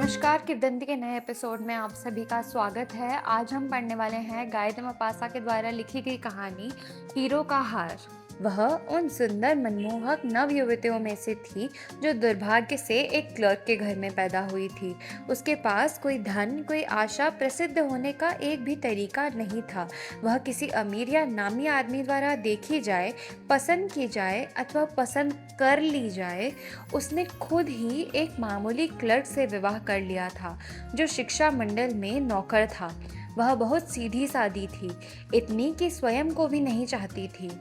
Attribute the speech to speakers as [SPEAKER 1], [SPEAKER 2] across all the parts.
[SPEAKER 1] नमस्कार, किवदंती के नए एपिसोड में आप सभी का स्वागत है। आज हम पढ़ने वाले हैं गायत्री मपासा के द्वारा लिखी गई कहानी हीरो का हार। वह उन सुंदर मनमोहक नव युवतियों में से थी जो दुर्भाग्य से एक क्लर्क के घर में पैदा हुई थी। उसके पास कोई धन, कोई आशा, प्रसिद्ध होने का एक भी तरीका नहीं था। वह किसी अमीर या नामी आदमी द्वारा देखी जाए, पसंद की जाए अथवा पसंद कर ली जाए, उसने खुद ही एक मामूली क्लर्क से विवाह कर लिया था जो शिक्षा मंडल में नौकर था। वह बहुत सीधी सादी थी, इतनी कि स्वयं को भी नहीं चाहती थी।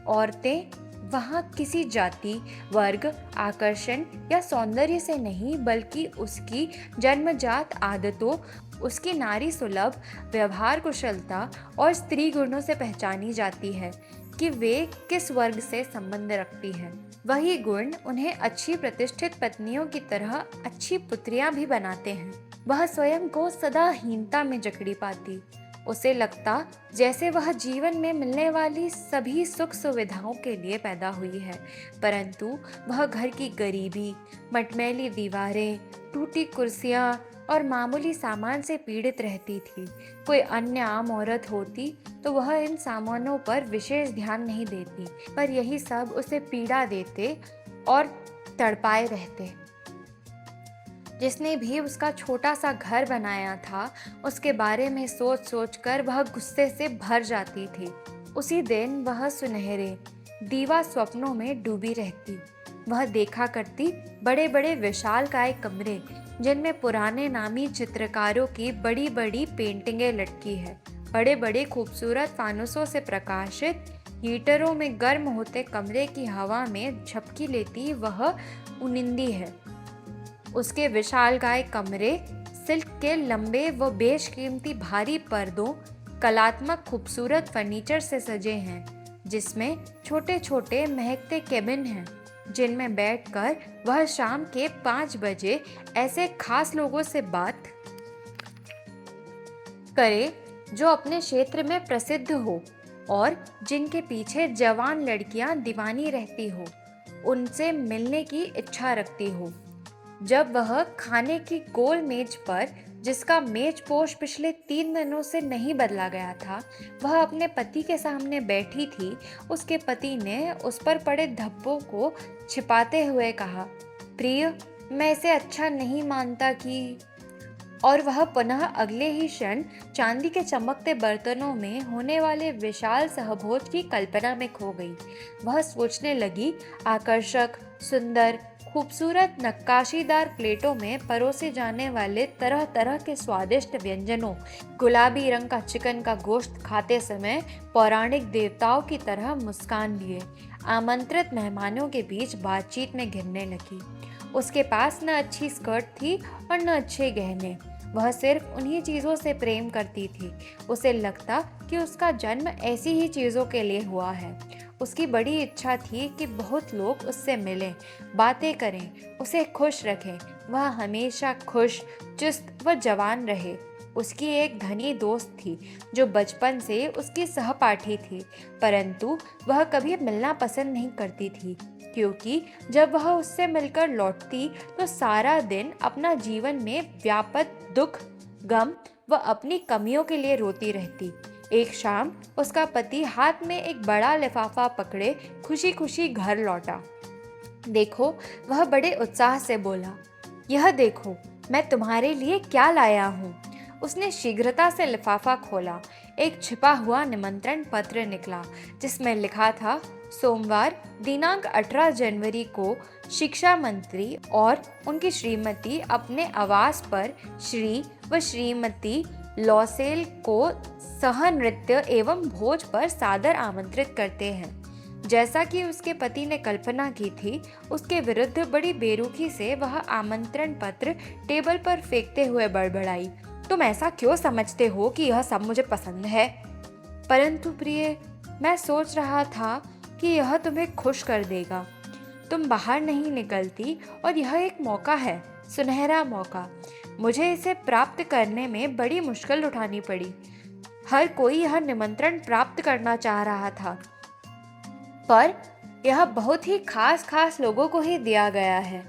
[SPEAKER 1] औरतें वहाँ किसी जाति, वर्ग, आकर्षण या सौंदर्य से नहीं बल्कि उसकी जन्मजात आदतों, उसकी नारी सुलभ व्यवहार कुशलता और स्त्री गुणों से पहचानी जाती है कि वे किस वर्ग से संबंध रखती है। वही गुण उन्हें अच्छी प्रतिष्ठित पत्नियों की तरह अच्छी पुत्रियां भी बनाते हैं। वह स्वयं को सदा हीनता में जकड़ी पाती। उसे लगता जैसे वह जीवन में मिलने वाली सभी सुख सुविधाओं के लिए पैदा हुई है, परंतु वह घर की गरीबी, मटमैली दीवारें, टूटी कुर्सियां और मामूली सामान से पीड़ित रहती थी। कोई अन्य आम औरत होती तो वह इन सामानों पर विशेष ध्यान नहीं देती, पर यही सब उसे पीड़ा देते और तड़पाए रहते। जिसने भी उसका छोटा सा घर बनाया था, उसके बारे में सोच सोच कर वह गुस्से से भर जाती थी। उसी दिन वह सुनहरे दीवा स्वप्नों में डूबी रहती। वह देखा करती बड़े बड़े विशालकाय कमरे जिनमें पुराने नामी चित्रकारों की बड़ी बड़ी पेंटिंगें लटकी है। बड़े बड़े खूबसूरत फानुसों से प्रकाशित हीटरों में गर्म होते कमरे की हवा में झपकी लेती वह उनिंदी है। उसके विशालकाय कमरे सिल्क के लंबे व बेशकीमती भारी पर्दों, कलात्मक खूबसूरत फर्नीचर से सजे हैं, जिसमें छोटे छोटे महकते केबिन हैं जिनमें बैठकर वह शाम के 5 बजे ऐसे खास लोगों से बात करे जो अपने क्षेत्र में प्रसिद्ध हो और जिनके पीछे जवान लड़कियां दीवानी रहती हो, उनसे मिलने की इच्छा रखती हो। जब वह खाने की गोल मेज पर, जिसका मेजपोश पिछले 3 दिनों से नहीं बदला गया था, वह अपने पति के सामने बैठी थी, उसके पति ने उस पर पड़े धब्बों को छिपाते हुए कहा, प्रिय, मैं इसे अच्छा नहीं मानता कि। और वह पुनः अगले ही क्षण चांदी के चमकते बर्तनों में होने वाले विशाल सहभोज की कल्पना में खो गई। वह सोचने लगी, आकर्षक, सुंदर, खूबसूरत नक्काशीदार प्लेटों में परोसे जाने वाले तरह तरह के स्वादिष्ट व्यंजनों, गुलाबी रंग का चिकन का गोश्त खाते समय पौराणिक देवताओं की तरह मुस्कान लिए आमंत्रित मेहमानों के बीच बातचीत में घिरने लगी। उसके पास न अच्छी स्कर्ट थी और न अच्छे गहने। वह सिर्फ उन्हीं चीज़ों से प्रेम करती थी। उसे लगता कि उसका जन्म ऐसी ही चीज़ों के लिए हुआ है। उसकी बड़ी इच्छा थी कि बहुत लोग उससे मिलें, बातें करें, उसे खुश रखें। वह हमेशा खुश, चुस्त व जवान रहे। उसकी एक धनी दोस्त थी जो बचपन से उसकी सहपाठी थी, परंतु वह कभी मिलना पसंद नहीं करती थी, क्योंकि जब वह उससे मिलकर लौटती तो सारा दिन अपना जीवन में व्यापत दुख, गम व अपनी कमियों के लिए रोती रहती। एक शाम उसका पति हाथ में एक बड़ा लिफाफा पकड़े खुशी खुशी घर लौटा। देखो, वह बड़े उत्साह से बोला, यह देखो, मैं तुम्हारे लिए क्या लाया हूँ। उसने शीघ्रता से लिफाफा खोला। एक छिपा हुआ निमंत्रण पत्र निकला जिसमें लिखा था, सोमवार दिनांक 18 जनवरी को शिक्षा मंत्री और उनकी श्रीमती अपने आवास पर श्री व श्रीमती लॉसेल को सह नृत्य एवं भोज पर सादर आमंत्रित करते हैं। जैसा कि उसके पति ने कल्पना की थी, उसके विरुद्ध बड़ी बेरुखी से वह आमंत्रण पत्र टेबल पर फेंकते हुए बड़बड़ाई, तुम ऐसा क्यों समझते हो कि यह सब मुझे पसंद है? परंतु प्रिय, मैं सोच रहा था कि यह तुम्हें खुश कर देगा। तुम बाहर नहीं निकलती और यह एक मौका है, सुनहरा मौका। मुझे इसे प्राप्त करने में बड़ी मुश्किल उठानी पड़ी। हर कोई यह निमंत्रण प्राप्त करना चाह रहा था, पर यह बहुत ही खास खास लोगों को ही दिया गया है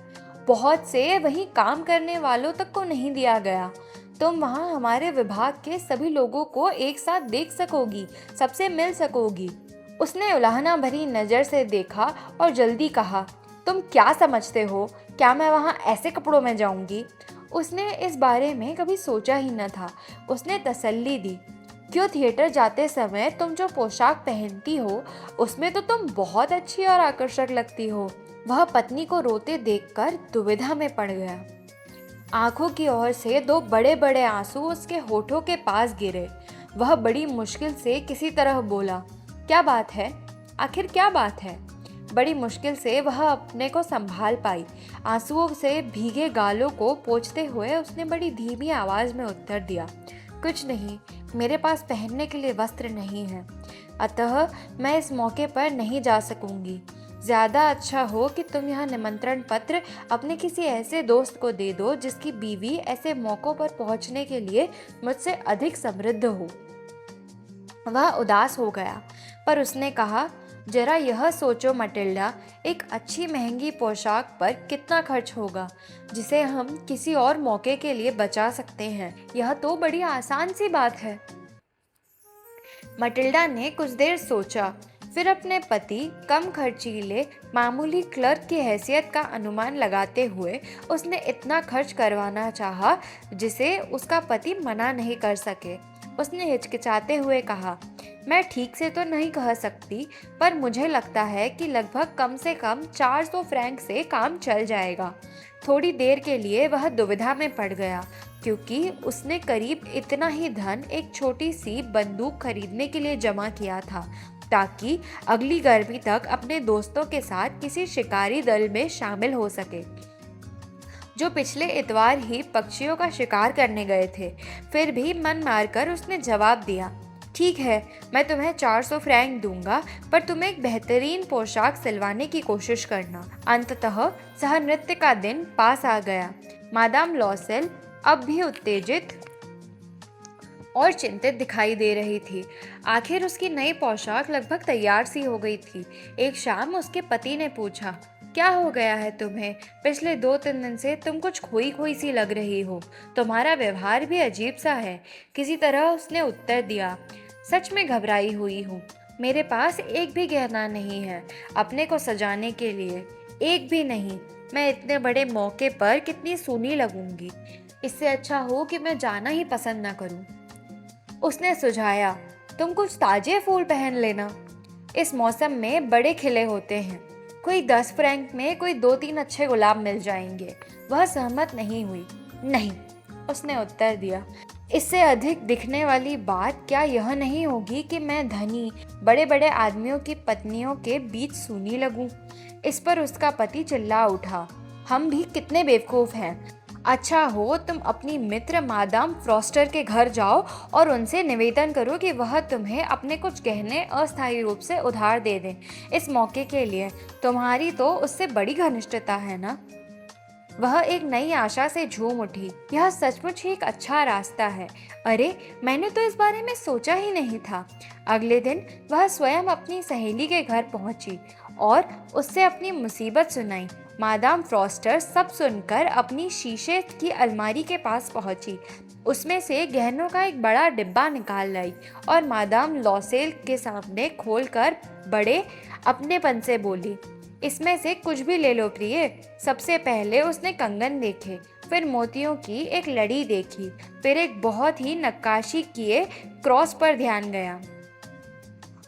[SPEAKER 1] बहुत से वहीं काम करने वालों तक को नहीं दिया गया। तुम वहाँ हमारे विभाग के सभी लोगों को एक साथ देख सकोगी, सबसे मिल सकोगी। उसने उलाहना भरी नज़र से देखा और जल्दी कहा, तुम क्या समझते हो, क्या मैं वहाँ ऐसे कपड़ों में जाऊंगी? उसने इस बारे में कभी सोचा ही न था। उसने तसल्ली दी, क्यों, थिएटर जाते समय तुम जो पोशाक पहनती हो उसमें तो तुम बहुत अच्छी और आकर्षक लगती हो। वह पत्नी को रोते देखकर दुविधा में पड़ गया। आंखों की ओर से दो बड़े बड़े आंसू उसके होठों के पास गिरे। वह बड़ी मुश्किल से किसी तरह बोला, क्या बात है, आखिर क्या बात है? बड़ी मुश्किल से वह अपने को संभाल पाई। आंसुओं से भीगे गालों को पोंछते हुए उसने बड़ी धीमी आवाज में उत्तर दिया, कुछ नहीं, मेरे पास पहनने के लिए वस्त्र नहीं है, अतः मैं इस मौके पर नहीं जा सकूंगी। ज़्यादा अच्छा हो कि तुम यह निमंत्रण पत्र अपने किसी ऐसे दोस्त को दे दो जिसकी बीवी ऐसे मौक़ों पर पहुंचने के लिए मुझसे अधिक समृद्ध हो। वह उदास हो गया, पर उसने कहा, जरा यह सोचो मटिल्डा, एक अच्छी महंगी पोशाक पर कितना खर्च होगा जिसे हम किसी और मौके के लिए बचा सकते हैं। यह तो बड़ी आसान सी बात है। मटिल्डा ने कुछ देर सोचा, फिर अपने पति कम खर्चीले मामूली क्लर्क की हैसियत का अनुमान लगाते हुए उसने इतना खर्च करवाना चाहा जिसे उसका पति मना नहीं कर सके। उसने हिचकिचाते हुए कहा, मैं ठीक से तो नहीं कह सकती, पर मुझे लगता है कि लगभग कम से कम 400 फ्रैंक से काम चल जाएगा। थोड़ी देर के लिए वह दुविधा में पड़ गया, क्योंकि उसने करीब इतना ही धन एक छोटी सी बंदूक खरीदने के लिए जमा किया था, ताकि अगली गर्मी तक अपने दोस्तों के साथ किसी शिकारी दल में शामिल हो सके, जो पिछले इतवार ही पक्षियों का शिकार करने गए थे। फिर भी मन मारकर उसने जवाब दिया, ठीक है, मैं तुम्हें 400 फ्रैंक दूंगा, पर तुम्हें एक बेहतरीन पोशाक सिलवाने की कोशिश करना। अंततः सह नृत्य का दिन पास आ गया। मादाम लॉसेल अब भी उत्तेजित और चिंतित दिखाई दे रही थी। आखिर उसकी नई पोशाक लगभग तैयार सी हो गई थी। एक शाम उसके पति ने पूछा, क्या हो गया है तुम्हें? पिछले 2-3 दिन से तुम कुछ खोई खोई सी लग रही हो। तुम्हारा व्यवहार भी अजीब सा है। किसी तरह उसने उत्तर दिया, सच में घबराई हुई हूँ। मेरे पास एक भी गहना नहीं है अपने को सजाने के लिए, एक भी नहीं। मैं इतने बड़े मौके पर कितनी सूनी लगूंगी। इससे अच्छा हो कि मैं जाना ही पसंद न करूं। उसने सुझाया, तुम कुछ ताजे फूल पहन लेना, इस मौसम में बड़े खिले होते हैं। कोई 10 फ्रैंक में कोई 2-3 अच्छे गुलाब मिल जाएंगे। वह सहमत नहीं हुई। नहीं, उसने उत्तर दिया, इससे अधिक दिखने वाली बात क्या यह नहीं होगी कि मैं धनी बड़े बड़े आदमियों की पत्नियों के बीच सूनी लगूं? इस पर उसका पति चिल्ला उठा, हम भी कितने बेवकूफ़ हैं। अच्छा हो तुम अपनी मित्र मादाम फ्रॉस्टर के घर जाओ और उनसे निवेदन करो कि वह तुम्हें अपने कुछ गहने अस्थायी रूप से उधार दे दें इस मौके के लिए। तुम्हारी तो उससे बड़ी घनिष्ठता है ना। वह एक नई आशा से झूम उठी, यह सचमुच ही एक अच्छा रास्ता है। अरे, मैंने तो इस बारे में सोचा ही नहीं था। अगले दिन वह स्वयं अपनी सहेली के घर पहुंची और उससे अपनी मुसीबत सुनाई। मादाम फ्रॉस्टर सब सुनकर अपनी शीशे की अलमारी के पास पहुंची। उसमें से गहनों का एक बड़ा डिब्बा निकाल लाई और मादाम लॉसेल के सामने खोलकर बड़े अपनेपन से बोली, इसमें से कुछ भी ले लो प्रिय। सबसे पहले उसने कंगन देखे, फिर मोतियों की एक लड़ी देखी, फिर एक बहुत ही नक्काशी किए क्रॉस पर ध्यान गया।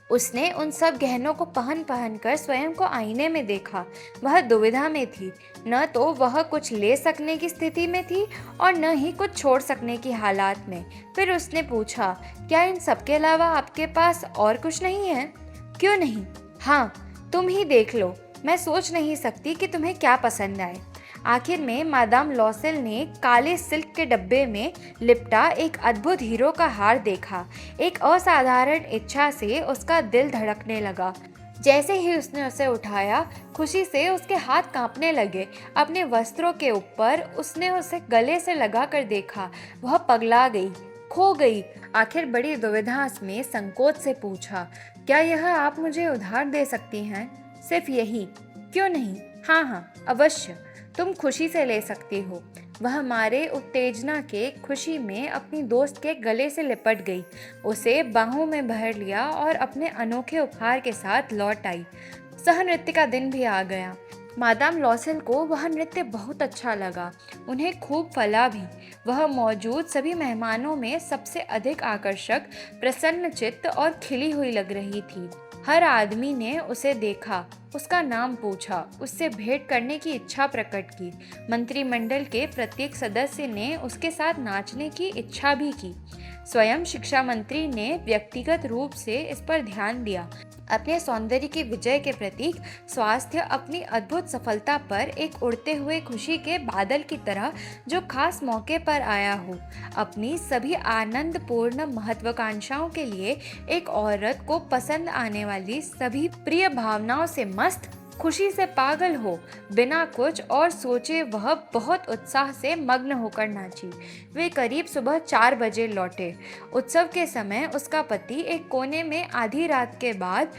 [SPEAKER 1] उसने उन सब गहनों को पहन पहन कर स्वयं को आईने में देखा। वह दुविधा में थी, न तो वह कुछ ले सकने की स्थिति में थी और न ही कुछ छोड़ सकने की हालात में। फिर उसने पूछा, क्या इन सब के अलावा आपके पास और कुछ नहीं है? क्यों नहीं, हाँ, तुम ही देख लो, मैं सोच नहीं सकती कि तुम्हें क्या पसंद आए। आखिर में मादाम लॉसेल ने काले सिल्क के डब्बे में लिपटा एक अद्भुत हीरो का हार देखा। एक असाधारण इच्छा से उसका दिल धड़कने लगा। जैसे ही उसने उसे उठाया, खुशी से उसके हाथ कांपने लगे। अपने वस्त्रों के ऊपर उसने उसे गले से लगाकर देखा। वह पगला गई, खो गई। आखिर बड़ी दुविधा में संकोच से पूछा, क्या यह आप मुझे उधार दे सकती हैं? सिर्फ यही? क्यों नहीं, हाँ हाँ, अवश्य। तुम खुशी से ले सकती हो। वह मारे उत्तेजना के खुशी में अपनी दोस्त के गले से लिपट गई, उसे बाहों में भर लिया और अपने अनोखे उपहार के साथ लौट आई। सह नृत्य का दिन भी आ गया। मादाम लॉसेल को वह नृत्य बहुत अच्छा लगा, उन्हें खूब फला भी। वह मौजूद सभी मेहमानों में सबसे अधिक आकर्षक, प्रसन्नचित्त और खिली हुई लग रही थी। हर आदमी ने उसे देखा, उसका नाम पूछा, उससे भेंट करने की इच्छा प्रकट की। मंत्रिमंडल के प्रत्येक सदस्य ने उसके साथ नाचने की इच्छा भी की। स्वयं शिक्षा मंत्री ने व्यक्तिगत रूप से इस पर ध्यान दिया। अपने सौंदर्य की विजय के प्रतीक स्वास्थ्य अपनी अद्भुत सफलता पर एक उड़ते हुए खुशी के बादल की तरह जो खास मौके पर आया हो, अपनी सभी आनंदपूर्ण महत्वाकांक्षाओं के लिए एक औरत को पसंद आने वाली सभी प्रिय भावनाओं से मस्त, खुशी से पागल हो, बिना कुछ और सोचे वह बहुत उत्साह से मग्न होकर नाची। वे करीब सुबह 4 बजे लौटे। उत्सव के समय उसका पति एक कोने में आधी रात के बाद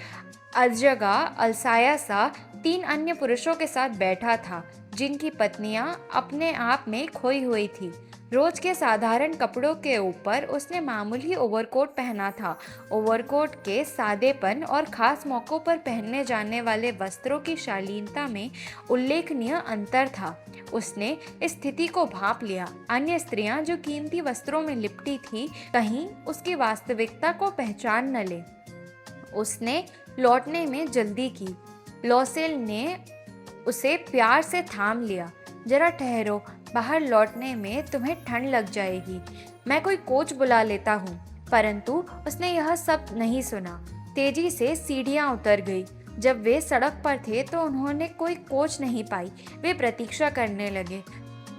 [SPEAKER 1] अजगा अलसाया सा 3 अन्य पुरुषों के साथ बैठा था, जिनकी पत्नियां अपने आप में खोई हुई थी। रोज के साधारण कपड़ों के ऊपर उसने मामूली ओवरकोट पहना था। ओवरकोट के सादेपन और खास मौक़ों पर पहनने जाने वाले वस्त्रों की शालीनता में उल्लेखनीय अंतर था। उसने इस स्थिति को भांप लिया। अन्य स्त्रियां जो कीमती वस्त्रों में लिपटी थी, कहीं उसकी वास्तविकता को पहचान न ले। उसने लौटने में जल्दी की। लॉसेल ने उसे प्यार से थाम लिया। जरा ठहरो, बाहर लौटने में तुम्हें ठंड लग जाएगी, मैं कोई कोच बुला लेता हूँ। परंतु उसने यह सब नहीं सुना। तेजी से सीढ़ियाँ उतर गई। जब वे सड़क पर थे तो उन्होंने कोई कोच नहीं पाई। वे प्रतीक्षा करने लगे।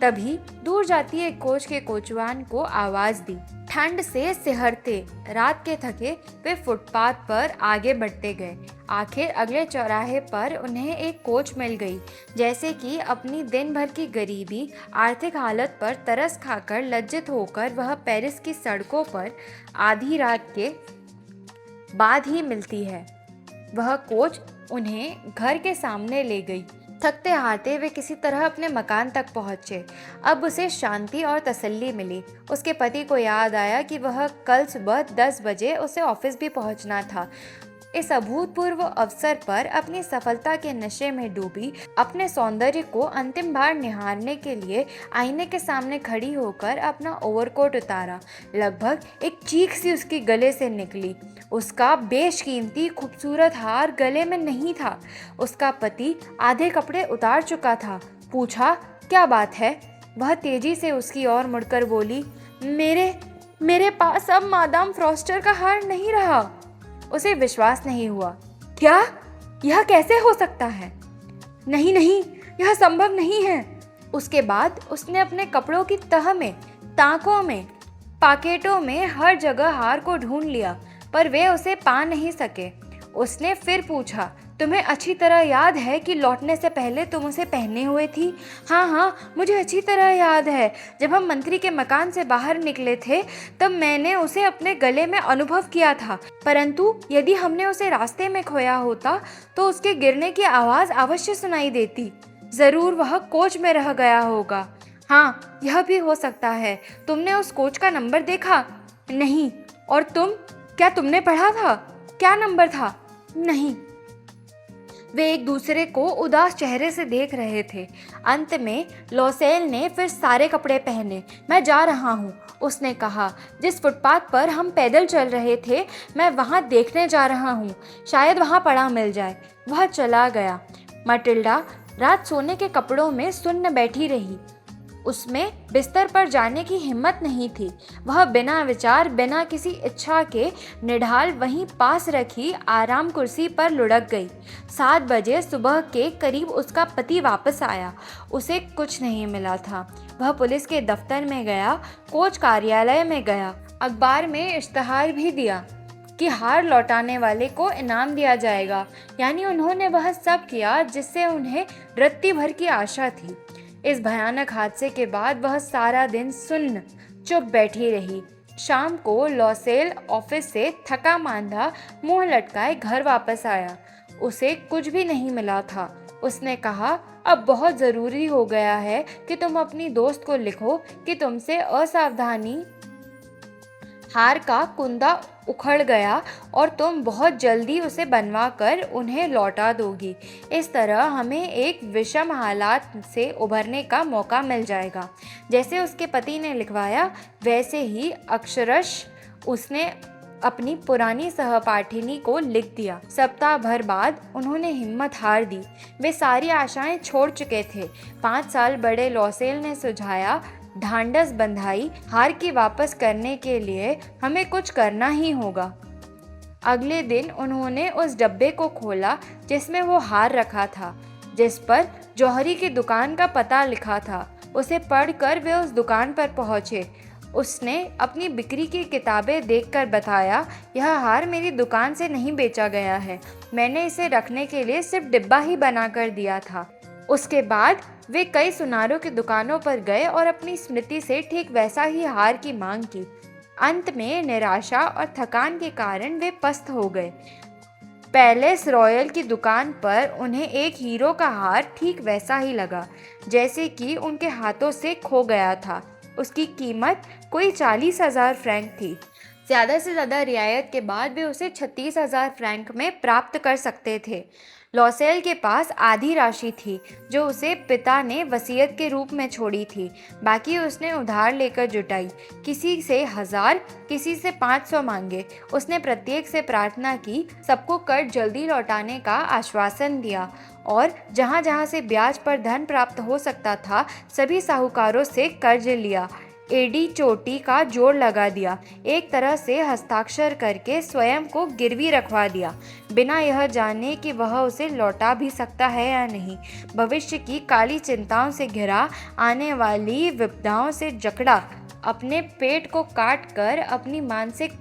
[SPEAKER 1] तभी दूर जाती एक कोच के कोचवान को आवाज दी। ठंड से सिहरते, रात के थके, वे फुटपाथ पर आगे बढ़ते गए। आखिर अगले चौराहे पर उन्हें एक कोच मिल गई। जैसे कि अपनी दिन भर की गरीबी, आर्थिक हालत पर तरस खाकर लज्जित होकर वह पेरिस की सड़कों पर आधी रात के बाद ही मिलती है। वह कोच उन्हें घर के सामने ले गई। थकते हारते वे किसी तरह अपने मकान तक पहुंचे। अब उसे शांति और तसल्ली मिली। उसके पति को याद आया कि वह कल सुबह 10 बजे उसे ऑफिस भी पहुंचना था। इस अभूतपूर्व अवसर पर अपनी सफलता के नशे में डूबी, अपने सौंदर्य को अंतिम बार निहारने के लिए आईने के सामने खड़ी होकर अपना ओवरकोट उतारा। लगभग एक चीख सी उसकी गले से निकली। उसका बेशकीमती खूबसूरत हार गले में नहीं था। उसका पति आधे कपड़े उतार चुका था। पूछा, क्या बात है? वह तेजी से उसकी ओर मुड़कर बोली, मेरे पास अब मादाम फ्रॉस्टर का हार नहीं रहा। उसे विश्वास नहीं हुआ। क्या? यह कैसे हो सकता है? नहीं, यह संभव नहीं है। उसके बाद उसने अपने कपड़ों की तह में, ताकों में, पॉकेटों में हर जगह हार को ढूंढ लिया, पर वे उसे पा नहीं सके। उसने फिर पूछा, तुम्हें अच्छी तरह याद है कि लौटने से पहले तुम उसे पहने हुए थी? हाँ, मुझे अच्छी तरह याद है। जब हम मंत्री के मकान से बाहर निकले थे, तब मैंने उसे अपने गले में अनुभव किया था। परंतु यदि हमने उसे रास्ते में खोया होता तो उसके गिरने की आवाज़ अवश्य सुनाई देती। ज़रूर वह कोच में रह गया होगा। हाँ, यह भी हो सकता है। तुमने उस कोच का नंबर देखा? नहीं। और तुम? क्या तुमने पढ़ा था? क्या नंबर था? नहीं। वे एक दूसरे को उदास चेहरे से देख रहे थे। अंत में लॉसेल ने फिर सारे कपड़े पहने। मैं जा रहा हूँ, उसने कहा। जिस फुटपाथ पर हम पैदल चल रहे थे, मैं वहाँ देखने जा रहा हूँ। शायद वहाँ पड़ा मिल जाए। वह चला गया। मटिल्डा रात सोने के कपड़ों में सुन्न बैठी रही। उसमें बिस्तर पर जाने की हिम्मत नहीं थी। वह बिना विचार, बिना किसी इच्छा के निढाल वहीं पास रखी आराम कुर्सी पर लुढ़क गई। 7 बजे सुबह के करीब उसका पति वापस आया। उसे कुछ नहीं मिला था। वह पुलिस के दफ्तर में गया, कोच कार्यालय में गया, अखबार में इश्तहार भी दिया कि हार लौटाने वाले को इनाम दिया जाएगा। यानी उन्होंने वह सब किया जिससे उन्हें रत्ती भर की आशा थी। इस भयानक हादसे के बाद वह सारा दिन सुन्न चुप बैठी रही। शाम को लॉसेल ऑफिस से थका मांदा मुंह लटकाए घर वापस आया। उसे कुछ भी नहीं मिला था। उसने कहा, अब बहुत ज़रूरी हो गया है कि तुम अपनी दोस्त को लिखो कि तुमसे असावधानी हार का कुंदा उखड़ गया और तुम बहुत जल्दी उसे बनवा कर उन्हें लौटा दोगी। इस तरह हमें एक विषम हालात से उभरने का मौका मिल जाएगा। जैसे उसके पति ने लिखवाया वैसे ही अक्षरश उसने अपनी पुरानी सहपाठिनी को लिख दिया। सप्ताह भर बाद उन्होंने हिम्मत हार दी। वे सारी आशाएं छोड़ चुके थे। 5 साल बड़े लॉसेल ने सुझाया, ढांढस बंधाई, हार की वापस करने के लिए हमें कुछ करना ही होगा। अगले दिन उन्होंने उस डब्बे को खोला जिसमें वो हार रखा था, जिस पर जौहरी की दुकान का पता लिखा था। उसे पढ़कर वे उस दुकान पर पहुंचे। उसने अपनी बिक्री की किताबें देखकर बताया, यह हार मेरी दुकान से नहीं बेचा गया है, मैंने इसे रखने के लिए सिर्फ डिब्बा ही बना कर दिया था। उसके बाद वे कई सुनारों की दुकानों पर गए और अपनी स्मृति से ठीक वैसा ही हार की मांग की। अंत में निराशा और थकान के कारण वे पस्त हो गए। पैलेस रॉयल की दुकान पर उन्हें एक हीरो का हार ठीक वैसा ही लगा जैसे कि उनके हाथों से खो गया था। उसकी कीमत कोई 40,000 फ्रैंक थी। ज़्यादा से ज़्यादा रियायत के बाद वे उसे 36,000 फ्रैंक में प्राप्त कर सकते थे। लॉसेल के पास आधी राशि थी जो उसे पिता ने वसीयत के रूप में छोड़ी थी। बाकी उसने उधार लेकर जुटाई। किसी से 1000, किसी से 500 मांगे। उसने प्रत्येक से प्रार्थना की, सबको कर्ज जल्दी लौटाने का आश्वासन दिया और जहाँ जहाँ से ब्याज पर धन प्राप्त हो सकता था सभी साहूकारों से कर्ज लिया। एडी चोटी का जोड़ लगा दिया। एक तरह से हस्ताक्षर करके स्वयं को गिरवी रखवा दिया, बिना यह जाने कि वह उसे लौटा भी सकता है या नहीं। भविष्य की काली चिंताओं से घिरा, आने वाली विपदाओं से जकड़ा, अपने पेट को काट कर, अपनी मानसिक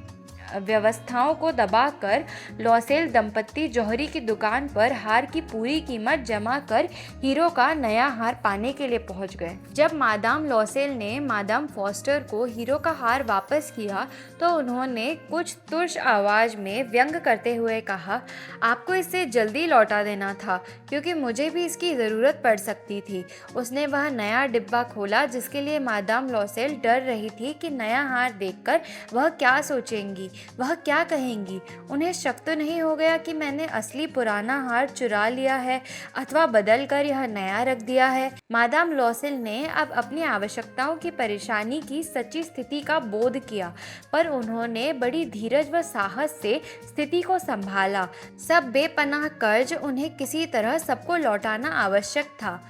[SPEAKER 1] व्यवस्थाओं को दबाकर लॉसेल दंपत्ति जौहरी की दुकान पर हार की पूरी कीमत जमा कर हीरो का नया हार पाने के लिए पहुंच गए। जब मादाम लॉसेल ने मादाम फॉस्टर को हीरो का हार वापस किया तो उन्होंने कुछ तुर्श आवाज में व्यंग करते हुए कहा, आपको इसे जल्दी लौटा देना था क्योंकि मुझे भी इसकी ज़रूरत पड़ सकती थी। उसने वह नया डिब्बा खोला जिसके लिए मादाम लॉसेल डर रही थी कि नया हार देखकर वह क्या सोचेंगी, वह क्या कहेंगी। उन्हें शक तो नहीं हो गया कि मैंने असली पुराना हार चुरा लिया है अथवा बदल कर यह नया रख दिया है। मादाम लॉसेल ने अब अपनी आवश्यकताओं की परेशानी की सच्ची स्थिति का बोध किया, पर उन्होंने बड़ी धीरज व साहस से स्थिति को संभाला। सब बेपनाह कर्ज उन्हें किसी तरह सबको लौटाना आवश्यक था।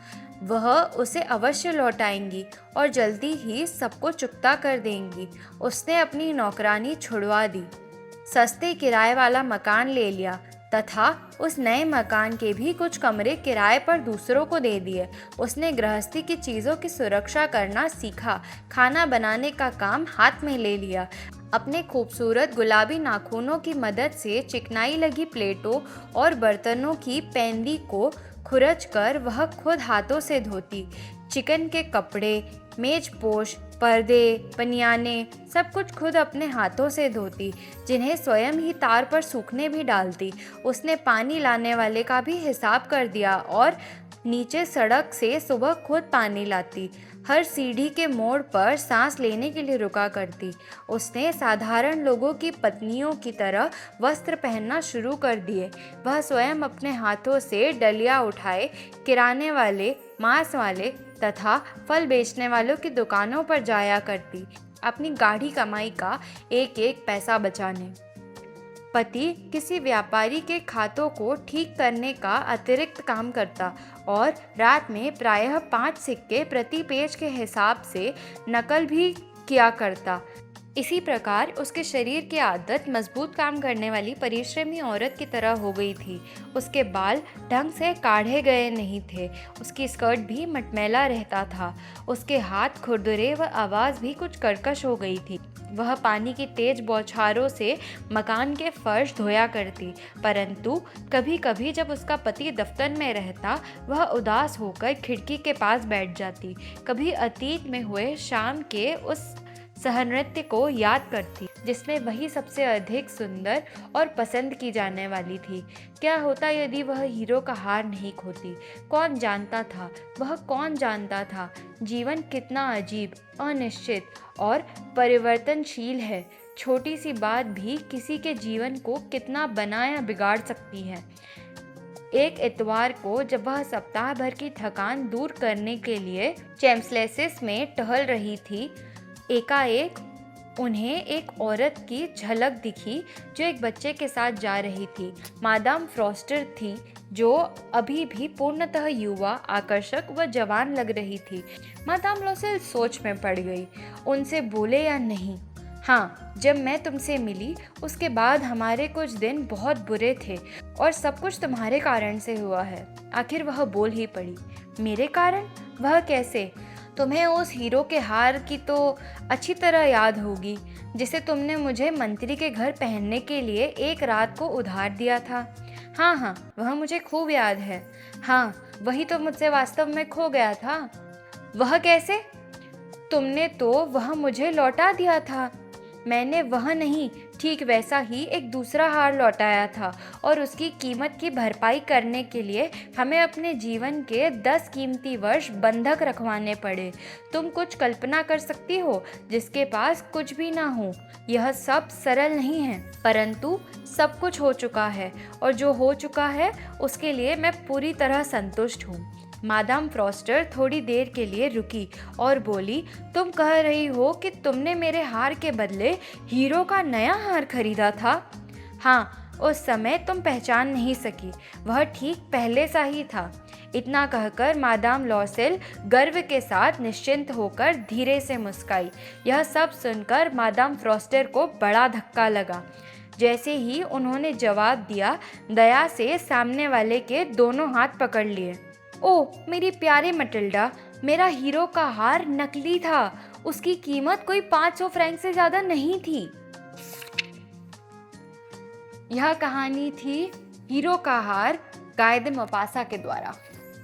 [SPEAKER 1] वह उसे अवश्य लौटाएंगी और जल्दी ही सबको चुकता कर देंगी। उसने अपनी नौकरानी छुड़वा दी, सस्ते किराए वाला मकान ले लिया तथा उस नए मकान के भी कुछ कमरे किराए पर दूसरों को दे दिए। उसने गृहस्थी की चीज़ों की सुरक्षा करना सीखा, खाना बनाने का काम हाथ में ले लिया। अपने खूबसूरत गुलाबी नाखूनों की मदद से चिकनाई लगी प्लेटों और बर्तनों की पेंदी को खुरच कर वह खुद हाथों से धोती। चिकन के कपड़े, मेजपोश, पर्दे, पनियाने सब कुछ खुद अपने हाथों से धोती, जिन्हें स्वयं ही तार पर सूखने भी डालती। उसने पानी लाने वाले का भी हिसाब कर दिया और नीचे सड़क से सुबह खुद पानी लाती। हर सीढ़ी के मोड़ पर सांस लेने के लिए रुका करती। उसने साधारण लोगों की पत्नियों की तरह वस्त्र पहनना शुरू कर दिए। वह स्वयं अपने हाथों से डलिया उठाए किराने वाले, मांस वाले तथा फल बेचने वालों की दुकानों पर जाया करती, अपनी गाढ़ी कमाई का एक एक पैसा बचाने। पति किसी व्यापारी के खातों को ठीक करने का अतिरिक्त काम करता और रात में प्रायः 5 सिक्के प्रति पेज के हिसाब से नकल भी किया करता। इसी प्रकार उसके शरीर की आदत मजबूत काम करने वाली परिश्रमी औरत की तरह हो गई थी। उसके बाल ढंग से काढ़े गए नहीं थे, उसकी स्कर्ट भी मटमैला रहता था, उसके हाथ खुरदुरे व आवाज़ भी कुछ कर्कश हो गई थी। वह पानी की तेज बौछारों से मकान के फर्श धोया करती, परंतु कभी कभी जब उसका पति दफ्तर में रहता वह उदास होकर खिड़की के पास बैठ जाती। कभी अतीत में हुए शाम के उस सहनृत्य को याद करती, जिसमें वही सबसे अधिक सुंदर और पसंद की जाने वाली थी। क्या होता यदि वह हीरो का हार नहीं खोती? कौन जानता था, वह कौन जानता था जीवन कितना अजीब, अनिश्चित और परिवर्तनशील है। छोटी सी बात भी किसी के जीवन को कितना बनाया बिगाड़ सकती है। एक इतवार को जब वह सप्ताह भर की थकान दूर करने के लिए चैम्प्सलेसिस में टहल रही थी, एकाएक उन्हें एक औरत की झलक दिखी जो एक बच्चे के साथ जा रही थी। मादाम फ्रॉस्टर थी, जो अभी भी पूर्णतः युवा, आकर्षक व जवान लग रही थी। मादाम लॉसेल सोच में पड़ गई। उनसे बोले या नहीं? हाँ, जब मैं तुमसे मिली उसके बाद हमारे कुछ दिन बहुत बुरे थे और सब कुछ तुम्हारे कारण से हुआ है। आखिर वह बोल ही पड़ी। मेरे कारण? वह कैसे? तुम्हें उस हीरो के हार की तो अच्छी तरह याद होगी जिसे तुमने मुझे मंत्री के घर पहनने के लिए एक रात को उधार दिया था। हाँ, वह मुझे खूब याद है। हाँ, वही तो मुझसे वास्तव में खो गया था। वह कैसे? तुमने तो वह मुझे लौटा दिया था। मैंने वह नहीं, ठीक वैसा ही एक दूसरा हार लौटाया था और उसकी कीमत की भरपाई करने के लिए हमें अपने जीवन के 10 कीमती वर्ष बंधक रखवाने पड़े। तुम कुछ कल्पना कर सकती हो जिसके पास कुछ भी ना हो? यह सब सरल नहीं है, परंतु सब कुछ हो चुका है और जो हो चुका है उसके लिए मैं पूरी तरह संतुष्ट हूँ। मादाम फ्रॉस्टर थोड़ी देर के लिए रुकी और बोली, तुम कह रही हो कि तुमने मेरे हार के बदले हीरो का नया हार खरीदा था? हाँ, उस समय तुम पहचान नहीं सकी, वह ठीक पहले सा ही था। इतना कहकर मादाम लॉसेल गर्व के साथ निश्चिंत होकर धीरे से मुस्काई। यह सब सुनकर मादाम फ्रॉस्टर को बड़ा धक्का लगा। जैसे ही उन्होंने जवाब दिया, दया से सामने वाले के दोनों हाथ पकड़ लिए। ओह मेरी प्यारी मटिल्डा, मेरा हीरो का हार नकली था। उसकी कीमत कोई 500 फ्रैंक से ज़्यादा नहीं थी। यह कहानी थी हीरो का हार, गाय दे मोपासा के द्वारा।